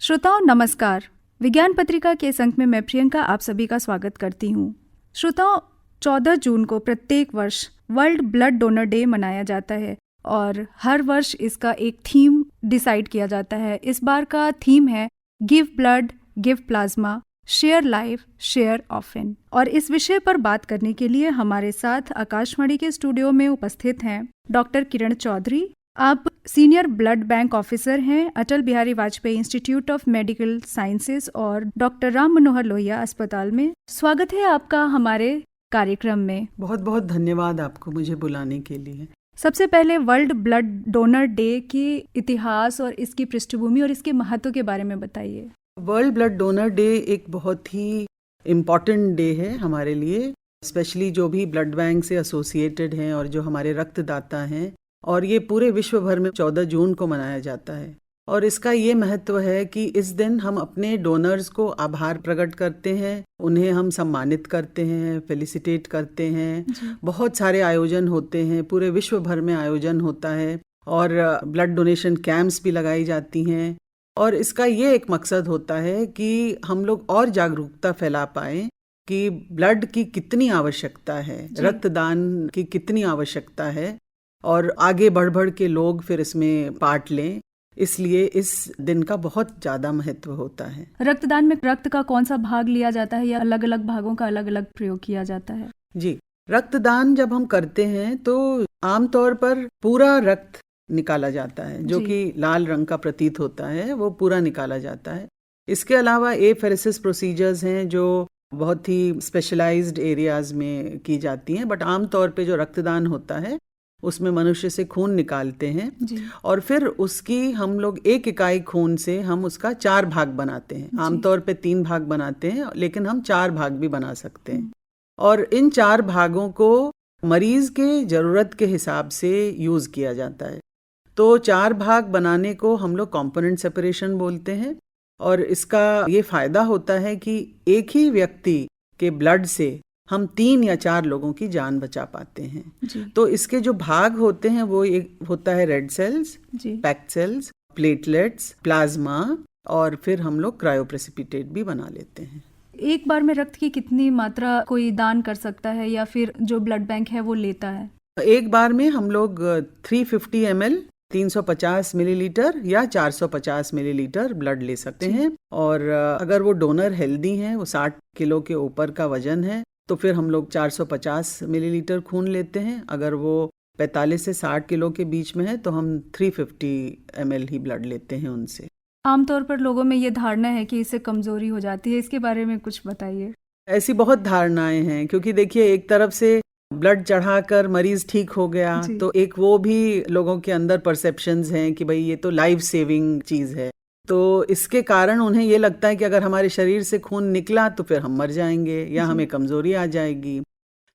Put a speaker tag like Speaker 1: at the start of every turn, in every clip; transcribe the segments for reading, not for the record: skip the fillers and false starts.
Speaker 1: श्रोताओं नमस्कार। विज्ञान पत्रिका के इस अंक में मैं प्रियंका आप सभी का स्वागत करती हूँ। श्रोताओं 14 जून को प्रत्येक वर्ष वर्ल्ड ब्लड डोनर डे मनाया जाता है और हर वर्ष इसका एक थीम डिसाइड किया जाता है। इस बार का थीम है give blood give plasma share life share often. और इस विषय पर बात करने के लिए हमारे साथ आकाशवाणी के स्टूडियो में उपस्थित हैं डॉक्टर किरण चौधरी। आप सीनियर ब्लड बैंक ऑफिसर हैं Atal Bihari Vajpayee institute of medical sciences और डॉक्टर राम मनोहर लोहिया अस्पताल में। स्वागत है आपका हमारे कार्यक्रम में।
Speaker 2: बहुत बहुत धन्यवाद आपको मुझे बुलाने के लिए।
Speaker 1: सबसे पहले वर्ल्ड ब्लड डोनर डे के इतिहास और इसकी पृष्ठभूमि और इसके महत्व के बारे में बताइए।
Speaker 2: वर्ल्ड ब्लड डोनर डे एक बहुत ही इम्पॉर्टेंट डे है हमारे लिए, स्पेशली जो भी ब्लड बैंक से एसोसिएटेड हैं और जो हमारे रक्तदाता हैं। और ये पूरे विश्व भर में 14 जून को मनाया जाता है। और इसका ये महत्व है कि इस दिन हम अपने डोनर्स को आभार प्रकट करते हैं, उन्हें हम सम्मानित करते हैं, फेलिसिटेट करते हैं। बहुत सारे आयोजन होते हैं, पूरे विश्व भर में आयोजन होता है और ब्लड डोनेशन कैंप्स भी लगाई जाती हैं। और इसका ये एक मकसद होता है कि हम लोग और जागरूकता फैला पाएं कि ब्लड की कितनी आवश्यकता है, रक्तदान की कितनी आवश्यकता है और आगे बढ़ बढ़ के लोग फिर इसमें पार्ट लें। इसलिए इस दिन का बहुत ज़्यादा महत्व होता है।
Speaker 1: रक्तदान में रक्त का कौन सा भाग लिया जाता है या अलग अलग भागों का अलग अलग प्रयोग किया जाता है?
Speaker 2: जी, रक्तदान जब हम करते हैं तो आमतौर पर पूरा रक्त निकाला जाता है, जो कि लाल रंग का प्रतीत होता है, वो पूरा निकाला जाता है। इसके अलावा एफेरेसिस प्रोसीजर्स हैं जो बहुत ही स्पेशलाइज्ड एरियाज में की जाती हैं, बट आमतौर पे जो रक्तदान होता है उसमें मनुष्य से खून निकालते हैं और फिर उसकी हम लोग एक इकाई खून से हम उसका 4 भाग बनाते हैं। आमतौर पे 3 भाग बनाते हैं, लेकिन हम 4 भाग भी बना सकते हैं। और इन 4 भागों को मरीज के जरूरत के हिसाब से यूज किया जाता है। तो 4 भाग बनाने को हम लोग कंपोनेंट सेपरेशन बोलते हैं। और इसका ये फायदा होता है कि एक ही व्यक्ति के ब्लड से हम 3 या 4 लोगों की जान बचा पाते हैं। तो इसके जो भाग होते हैं वो एक होता है red cells, packed cells, platelets, plasma और फिर हम लोग क्रायोप्रेसिपिटेट भी बना लेते हैं।
Speaker 1: एक बार में रक्त की कितनी मात्रा कोई दान कर सकता है या फिर जो ब्लड बैंक है वो लेता है?
Speaker 2: एक बार में हम लोग 350 ml 350 मिलीलीटर या 450 मिलीलीटर ब्लड ले सकते हैं। और अगर वो डोनर हेल्दी हैं, वो 60 किलो के ऊपर का वजन है, तो फिर हम लोग 450 मिलीलीटर खून लेते हैं। अगर वो 45 से 60 किलो के बीच में है तो हम 350 ml ही ब्लड लेते हैं उनसे।
Speaker 1: आमतौर पर लोगों में ये धारणा है कि इससे कमजोरी हो जाती है, इसके बारे में कुछ बताइए।
Speaker 2: ऐसी बहुत धारणाएं हैं, क्योंकि देखिए एक तरफ से ब्लड चढ़ाकर मरीज ठीक हो गया तो एक वो भी लोगों के अंदर परसेप्शंस हैं कि भाई ये तो लाइफ सेविंग चीज है। तो इसके कारण उन्हें ये लगता है कि अगर हमारे शरीर से खून निकला तो फिर हम मर जाएंगे या हमें कमजोरी आ जाएगी।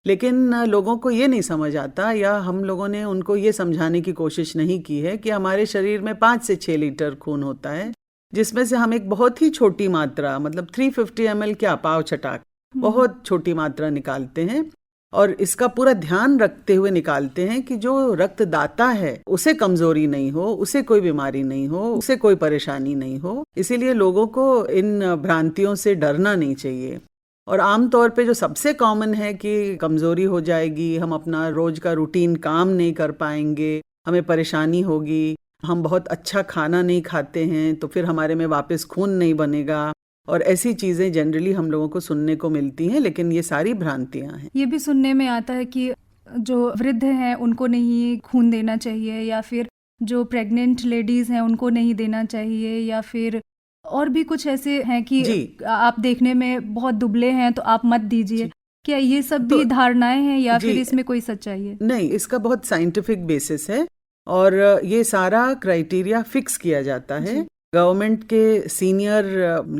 Speaker 2: लेकिन लोगों को ये नहीं समझ आता, या हम लोगों ने उनको ये समझाने की कोशिश नहीं की है कि हमारे शरीर में 5 से 6 लीटर खून होता है, जिसमें से हम एक बहुत ही छोटी मात्रा, मतलब 350 ml क्या, पाव छटाक, बहुत छोटी मात्रा निकालते हैं। और इसका पूरा ध्यान रखते हुए निकालते हैं कि जो रक्तदाता है उसे कमजोरी नहीं हो, उसे कोई बीमारी नहीं हो, उसे कोई परेशानी नहीं हो। इसीलिए लोगों को इन भ्रांतियों से डरना नहीं चाहिए। और आमतौर पे जो सबसे कॉमन है कि कमजोरी हो जाएगी, हम अपना रोज का रूटीन काम नहीं कर पाएंगे, हमें परेशानी होगी, हम बहुत अच्छा खाना नहीं खाते हैं तो फिर हमारे में वापस खून नहीं बनेगा, और ऐसी चीजें जनरली हम लोगों को सुनने को मिलती हैं। लेकिन ये सारी भ्रांतियां हैं।
Speaker 1: ये भी सुनने में आता है कि जो वृद्ध हैं उनको नहीं खून देना चाहिए, या फिर जो प्रेग्नेंट लेडीज हैं उनको नहीं देना चाहिए, या फिर और भी कुछ ऐसे हैं कि आप देखने में बहुत दुबले हैं तो आप मत दीजिए। क्या ये सब भी धारणाएं हैं या फिर इसमें कोई सच्चाई है?
Speaker 2: नहीं, इसका बहुत साइंटिफिक बेसिस है और ये सारा क्राइटेरिया फिक्स किया जाता है। गवर्नमेंट के सीनियर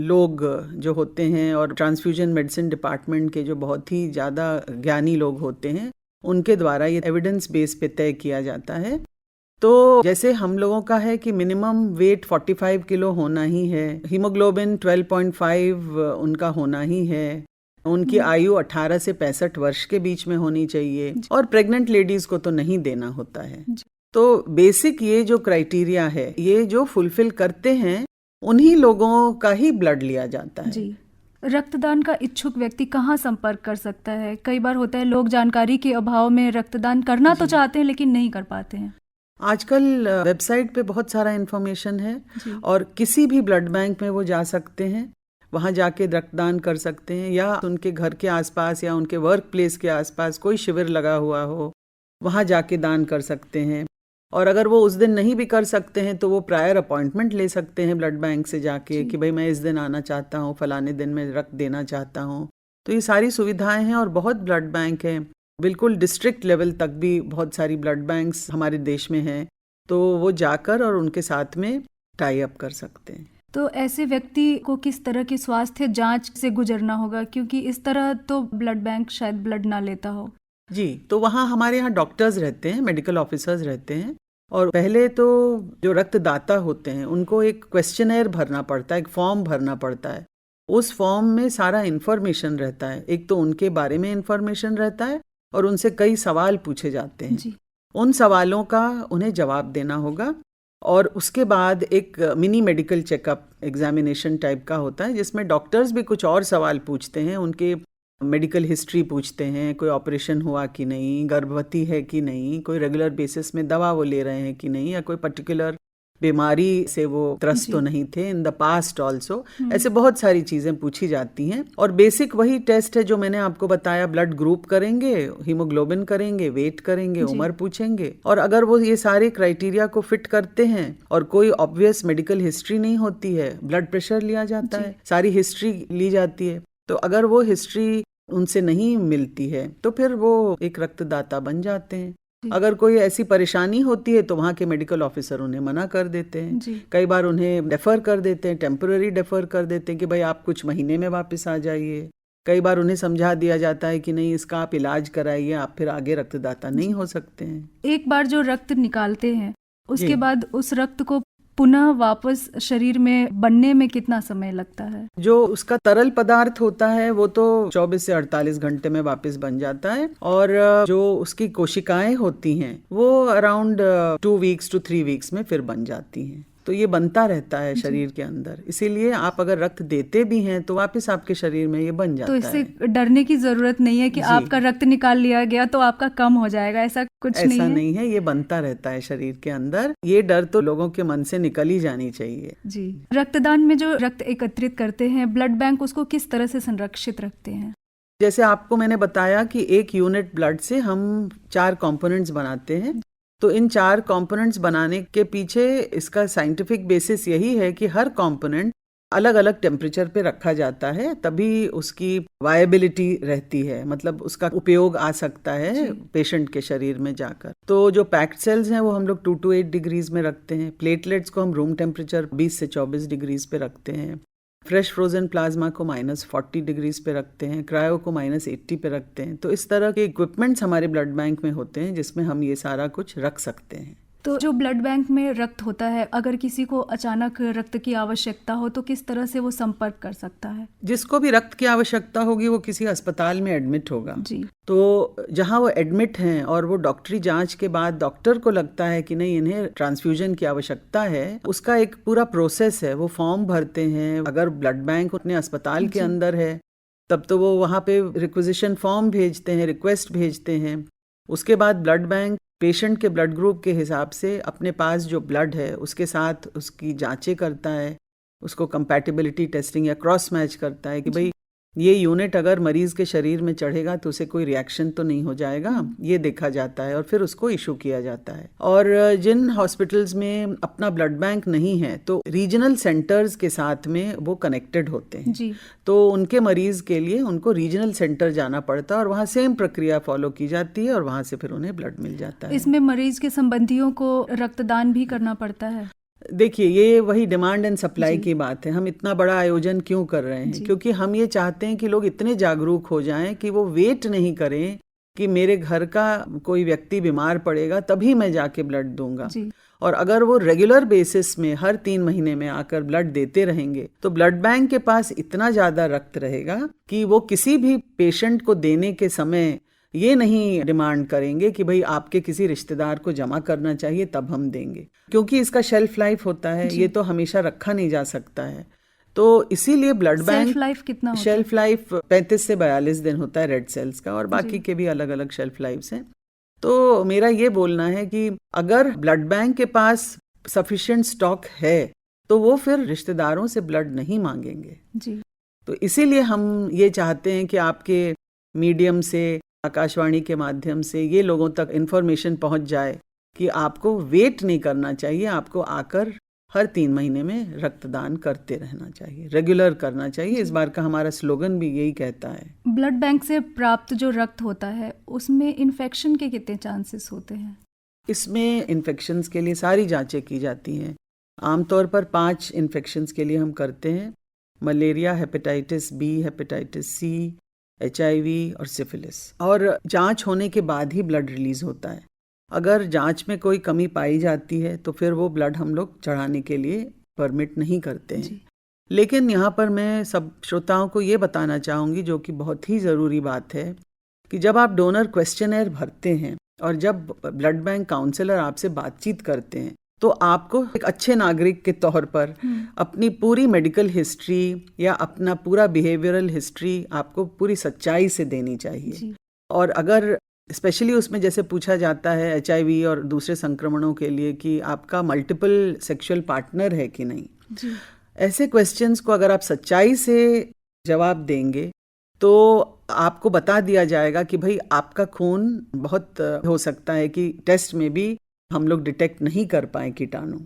Speaker 2: लोग जो होते हैं और ट्रांसफ्यूजन मेडिसिन डिपार्टमेंट के जो बहुत ही ज़्यादा ज्ञानी लोग होते हैं, उनके द्वारा ये एविडेंस बेस पे तय किया जाता है। तो जैसे हम लोगों का है कि मिनिमम वेट 45 किलो होना ही है, हीमोग्लोबिन 12.5 उनका होना ही है, उनकी आयु 18 से 65 वर्ष के बीच में होनी चाहिए, और प्रेग्नेंट लेडीज को तो नहीं देना होता है। तो बेसिक ये जो क्राइटेरिया है, ये जो फुलफिल करते हैं उन्हीं लोगों का ही ब्लड लिया जाता है।
Speaker 1: जी। रक्तदान का इच्छुक व्यक्ति कहाँ संपर्क कर सकता है? कई बार होता है लोग जानकारी के अभाव में रक्तदान करना तो चाहते हैं लेकिन नहीं कर पाते हैं।
Speaker 2: आजकल वेबसाइट पे बहुत सारा इन्फॉर्मेशन है और किसी भी ब्लड बैंक में वो जा सकते हैं, वहाँ जाके रक्तदान कर सकते हैं, या उनके घर के आसपास या उनके वर्क प्लेस के आसपास कोई शिविर लगा हुआ हो, वहाँ जाके दान कर सकते हैं। और अगर वो उस दिन नहीं भी कर सकते हैं तो वो प्रायर अपॉइंटमेंट ले सकते हैं ब्लड बैंक से जाके कि भाई मैं इस दिन आना चाहता हूँ, फलाने दिन में रक्त देना चाहता हूँ। तो ये सारी सुविधाएं हैं और बहुत ब्लड बैंक हैं, बिल्कुल डिस्ट्रिक्ट लेवल तक भी बहुत सारी ब्लड बैंक्स हमारे देश में हैं। तो वो जाकर और उनके साथ में टाई अप कर सकते हैं।
Speaker 1: तो ऐसे व्यक्ति को किस तरह की स्वास्थ्य जांच से गुजरना होगा, क्योंकि इस तरह तो ब्लड बैंक शायद ब्लड ना लेता हो? जी,
Speaker 2: तो वहाँ हमारे यहाँ डॉक्टर्स रहते हैं, मेडिकल ऑफिसर्स रहते हैं, और पहले तो जो रक्तदाता होते हैं उनको एक क्वेश्चनर भरना पड़ता है, एक फॉर्म भरना पड़ता है। उस फॉर्म में सारा इन्फॉर्मेशन रहता है, एक तो उनके बारे में इन्फॉर्मेशन रहता है और उनसे कई सवाल पूछे जाते हैं जी। उन सवालों का उन्हें जवाब देना होगा और उसके बाद एक mini medical checkup examination type का होता है जिसमें डॉक्टर्स भी कुछ और सवाल पूछते हैं, उनके मेडिकल हिस्ट्री पूछते हैं, कोई ऑपरेशन हुआ कि नहीं, गर्भवती है कि नहीं, कोई रेगुलर बेसिस में दवा वो ले रहे हैं कि नहीं, या कोई पर्टिकुलर बीमारी से वो त्रस्त तो नहीं थे इन द पास्ट ऑल्सो। ऐसे बहुत सारी चीजें पूछी जाती हैं और बेसिक वही टेस्ट है जो मैंने आपको बताया। ब्लड ग्रुप करेंगे, हीमोग्लोबिन करेंगे, वेट करेंगे, उम्र पूछेंगे, और अगर वो ये सारे क्राइटेरिया को फिट करते हैं और कोई ऑब्वियस मेडिकल हिस्ट्री नहीं होती है, ब्लड प्रेशर लिया जाता है, सारी हिस्ट्री ली जाती है। तो अगर वो हिस्ट्री उनसे नहीं मिलती है तो फिर वो एक रक्तदाता बन जाते हैं। अगर कोई ऐसी परेशानी होती है तो वहाँ के मेडिकल ऑफिसर उन्हें मना कर देते हैं, कई बार उन्हें डेफर कर देते हैं, टेम्पररी डेफर कर देते हैं कि भाई आप कुछ महीने में वापस आ जाइए। कई बार उन्हें समझा दिया जाता है कि नहीं, इसका आप इलाज कराइए, आप फिर आगे रक्तदाता नहीं हो सकते हैं।
Speaker 1: एक बार जो रक्त निकालते हैं उसके बाद उस रक्त को पुनः वापस शरीर में बनने में कितना समय लगता है? जो
Speaker 2: उसका तरल पदार्थ होता है वो तो 24 से 48 घंटे में वापस बन जाता है, और जो उसकी कोशिकाएं होती हैं वो अराउंड 2 वीक्स to 3 वीक्स में फिर बन जाती हैं। तो ये बनता रहता है शरीर के अंदर, इसीलिए आप अगर रक्त देते भी हैं तो वापस आपके शरीर में ये बन जाता है।
Speaker 1: तो इससे डरने की जरूरत नहीं है कि आपका रक्त निकाल लिया गया तो आपका कम हो जाएगा, ऐसा कुछ नहीं है?
Speaker 2: ऐसा नहीं है, ये बनता रहता है शरीर के अंदर। ये डर तो लोगों के मन से निकल ही जानी चाहिए
Speaker 1: जी। रक्तदान में जो रक्त एकत्रित करते हैं ब्लड बैंक, उसको किस तरह से संरक्षित रखते हैं?
Speaker 2: जैसे आपको मैंने बताया कि 1 यूनिट ब्लड से हम 4 कंपोनेंट्स बनाते हैं। तो इन 4 कंपोनेंट्स बनाने के पीछे इसका साइंटिफिक बेसिस यही है कि हर कंपोनेंट अलग अलग टेम्परेचर पे रखा जाता है, तभी उसकी वायबिलिटी रहती है, मतलब उसका उपयोग आ सकता है पेशेंट के शरीर में जाकर। तो जो पैक्ड सेल्स हैं वो हम लोग 2 to 8 डिग्रीज में रखते हैं। प्लेटलेट्स को हम रूम टेम्परेचर 20 से 24 डिग्रीज पे रखते हैं। फ्रेश फ्रोजन प्लाज्मा को -40 डिग्रीज पे रखते हैं, क्रायो को -80 पे रखते हैं। तो इस तरह के इक्विपमेंट्स हमारे ब्लड बैंक में होते हैं जिसमें हम ये सारा कुछ रख सकते हैं।
Speaker 1: तो जो ब्लड बैंक में रक्त होता है, अगर किसी को अचानक रक्त की आवश्यकता हो तो किस तरह से वो संपर्क कर सकता है?
Speaker 2: जिसको भी रक्त की आवश्यकता होगी वो किसी अस्पताल में एडमिट होगा
Speaker 1: जी।
Speaker 2: तो जहाँ वो एडमिट हैं और वो डॉक्टरी जांच के बाद डॉक्टर को लगता है कि नहीं, इन्हें ट्रांसफ्यूजन की आवश्यकता है, उसका एक पूरा प्रोसेस है। वो फॉर्म भरते हैं, अगर ब्लड बैंक अपने अस्पताल के अंदर है तब तो वो वहाँ पे रिक्वेजिशन फॉर्म भेजते हैं, रिक्वेस्ट भेजते हैं। उसके बाद ब्लड बैंक पेशेंट के ब्लड ग्रुप के हिसाब से अपने पास जो ब्लड है उसके साथ उसकी जांचें करता है, उसको कंपैटिबिलिटी टेस्टिंग या क्रॉस मैच करता है कि भाई ये यूनिट अगर मरीज के शरीर में चढ़ेगा तो उसे कोई रिएक्शन तो नहीं हो जाएगा, ये देखा जाता है और फिर उसको इशू किया जाता है। और जिन हॉस्पिटल्स में अपना ब्लड बैंक नहीं है तो रीजनल सेंटर्स के साथ में वो कनेक्टेड होते हैं जी। तो उनके मरीज के लिए उनको रीजनल सेंटर जाना पड़ता है और वहाँ सेम प्रक्रिया फॉलो की जाती है और वहाँ से फिर उन्हें ब्लड मिल जाता है।
Speaker 1: इसमें मरीज के संबंधियों को रक्तदान भी करना पड़ता है?
Speaker 2: देखिए, ये वही डिमांड एंड सप्लाई की बात है। हम इतना बड़ा आयोजन क्यों कर रहे हैं? क्योंकि हम ये चाहते हैं कि लोग इतने जागरूक हो जाएं कि वो वेट नहीं करें कि मेरे घर का कोई व्यक्ति बीमार पड़ेगा तभी मैं जाके ब्लड दूंगा। और अगर वो रेगुलर बेसिस में हर 3 महीने में आकर ब्लड देते रहेंगे तो ब्लड बैंक के पास इतना ज्यादा रक्त रहेगा कि वो किसी भी पेशेंट को देने के समय ये नहीं डिमांड करेंगे कि भाई आपके किसी रिश्तेदार को जमा करना चाहिए तब हम देंगे, क्योंकि इसका शेल्फ लाइफ होता है, ये तो हमेशा रखा नहीं जा सकता है। तो इसीलिए ब्लड बैंक
Speaker 1: शेल्फ लाइफ कितना होता है?
Speaker 2: शेल्फ लाइफ 35 से 42 दिन होता है रेड सेल्स का, और बाकी के भी अलग अलग शेल्फ लाइफ्स हैं। तो मेरा ये बोलना है कि अगर ब्लड बैंक के पास सफिशिएंट स्टॉक है तो वो फिर रिश्तेदारों से ब्लड नहीं मांगेंगे
Speaker 1: जी।
Speaker 2: तो इसीलिए हम ये चाहते हैं कि आपके मीडियम से, आकाशवाणी के माध्यम से ये लोगों तक इन्फॉर्मेशन पहुंच जाए कि आपको वेट नहीं करना चाहिए, आपको आकर हर 3 महीने में रक्तदान करते रहना चाहिए, रेगुलर करना चाहिए। इस बार का हमारा स्लोगन भी यही कहता है।
Speaker 1: ब्लड बैंक से प्राप्त जो रक्त होता है उसमें इन्फेक्शन के कितने चांसेस होते हैं?
Speaker 2: इसमें इन्फेक्शंस के लिए सारी जांचें की जाती हैं। आमतौर पर 5 इन्फेक्शंस के लिए हम करते हैं: malaria, hepatitis B, hepatitis C, HIV और सिफिलिस। और जांच होने के बाद ही ब्लड रिलीज होता है। अगर जांच में कोई कमी पाई जाती है तो फिर वो ब्लड हम लोग चढ़ाने के लिए परमिट नहीं करते हैं। लेकिन यहाँ पर मैं सब श्रोताओं को ये बताना चाहूँगी, जो कि बहुत ही ज़रूरी बात है, कि जब आप डोनर क्वेश्चनर भरते हैं और जब ब्लड बैंक काउंसलर आपसे बातचीत करते हैं तो आपको एक अच्छे नागरिक के तौर पर अपनी पूरी मेडिकल हिस्ट्री या अपना पूरा बिहेवियरल हिस्ट्री आपको पूरी सच्चाई से देनी चाहिए। और अगर स्पेशली उसमें जैसे पूछा जाता है HIV और दूसरे संक्रमणों के लिए कि आपका मल्टीपल सेक्सुअल पार्टनर है कि नहीं, ऐसे क्वेश्चंस को अगर आप सच्चाई से जवाब देंगे तो आपको बता दिया जाएगा कि भाई आपका खून बहुत हो सकता है कि टेस्ट में भी हम लोग डिटेक्ट नहीं कर पाए कीटाणु,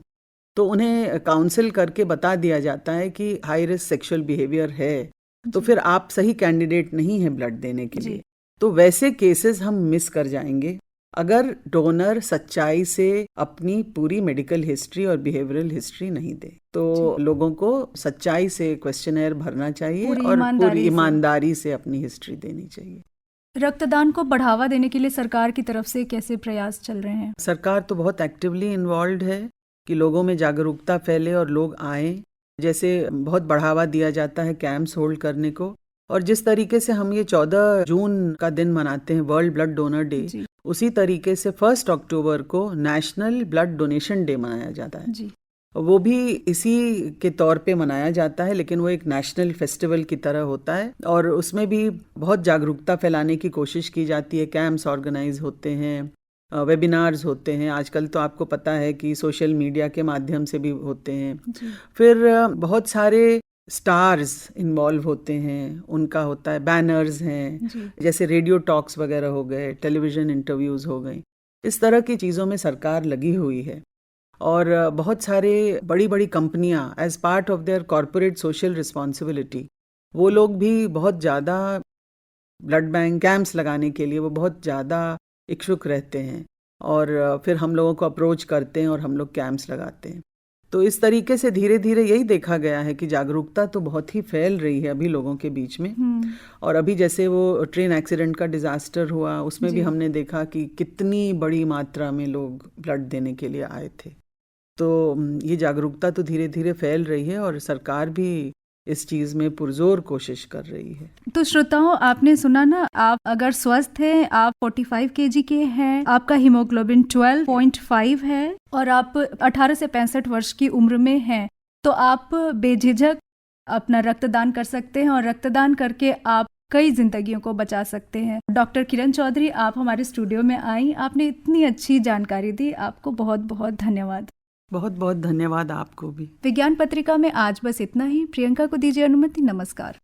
Speaker 2: तो उन्हें काउंसिल करके बता दिया जाता है कि हाई रिस्क सेक्सुअल बिहेवियर है, तो फिर आप सही कैंडिडेट नहीं है ब्लड देने के लिए। तो वैसे केसेस हम मिस कर जाएंगे अगर डोनर सच्चाई से अपनी पूरी मेडिकल हिस्ट्री और बिहेवियरल हिस्ट्री नहीं दे। तो लोगों को सच्चाई से क्वेश्चनर भरना चाहिए और पूरी ईमानदारी से अपनी हिस्ट्री देनी चाहिए।
Speaker 1: रक्तदान को बढ़ावा देने के लिए सरकार की तरफ से कैसे प्रयास चल रहे हैं?
Speaker 2: सरकार तो बहुत एक्टिवली इन्वॉल्व है कि लोगों में जागरूकता फैले और लोग आए। जैसे बहुत बढ़ावा दिया जाता है कैंप्स होल्ड करने को, और जिस तरीके से हम ये 14 जून का दिन मनाते हैं वर्ल्ड ब्लड डोनर डे, उसी तरीके से 1 अक्टूबर को नेशनल ब्लड डोनेशन डे मनाया जाता है जी। वो भी इसी के तौर पे मनाया जाता है, लेकिन वो एक नेशनल फेस्टिवल की तरह होता है और उसमें भी बहुत जागरूकता फैलाने की कोशिश की जाती है। कैंप्स ऑर्गेनाइज होते हैं, वेबिनार्स होते हैं, आजकल तो आपको पता है कि सोशल मीडिया के माध्यम से भी होते हैं। फिर बहुत सारे स्टार्स इन्वॉल्व होते हैं, उनका होता है, बैनर्स हैं, जैसे रेडियो टॉक्स वगैरह हो गए, टेलीविज़न इंटरव्यूज़ हो गए, इस तरह की चीज़ों में सरकार लगी हुई है। और बहुत सारे बड़ी बड़ी कंपनियां as part of their corporate social responsibility, वो लोग भी बहुत ज़्यादा ब्लड बैंक कैंप्स लगाने के लिए वो बहुत ज़्यादा इच्छुक रहते हैं और फिर हम लोगों को अप्रोच करते हैं और हम लोग कैंप्स लगाते हैं। तो इस तरीके से धीरे धीरे यही देखा गया है कि जागरूकता तो बहुत ही फैल रही है अभी लोगों के बीच में। और अभी जैसे वो ट्रेन एक्सीडेंट का डिजास्टर हुआ, उसमें भी हमने देखा कि कितनी बड़ी मात्रा में लोग ब्लड देने के लिए आए थे। तो ये जागरूकता तो धीरे धीरे फैल रही है और सरकार भी इस चीज में पुरजोर कोशिश कर रही है।
Speaker 1: तो श्रोताओं, आपने सुना ना, आप अगर स्वस्थ हैं, आप 45 kg के हैं, आपका हीमोग्लोबिन 12.5 है और आप 18 से 65 वर्ष की उम्र में हैं, तो आप बेझिझक अपना रक्तदान कर सकते हैं और रक्तदान करके आप कई जिंदगियों को बचा सकते हैं। डॉक्टर किरण चौधरी, आप हमारे स्टूडियो में आई, आपने इतनी अच्छी जानकारी दी, आपको बहुत बहुत धन्यवाद।
Speaker 2: बहुत बहुत धन्यवाद आपको भी।
Speaker 1: विज्ञान पत्रिका में आज बस इतना ही। प्रियंका को दीजिए अनुमति। नमस्कार।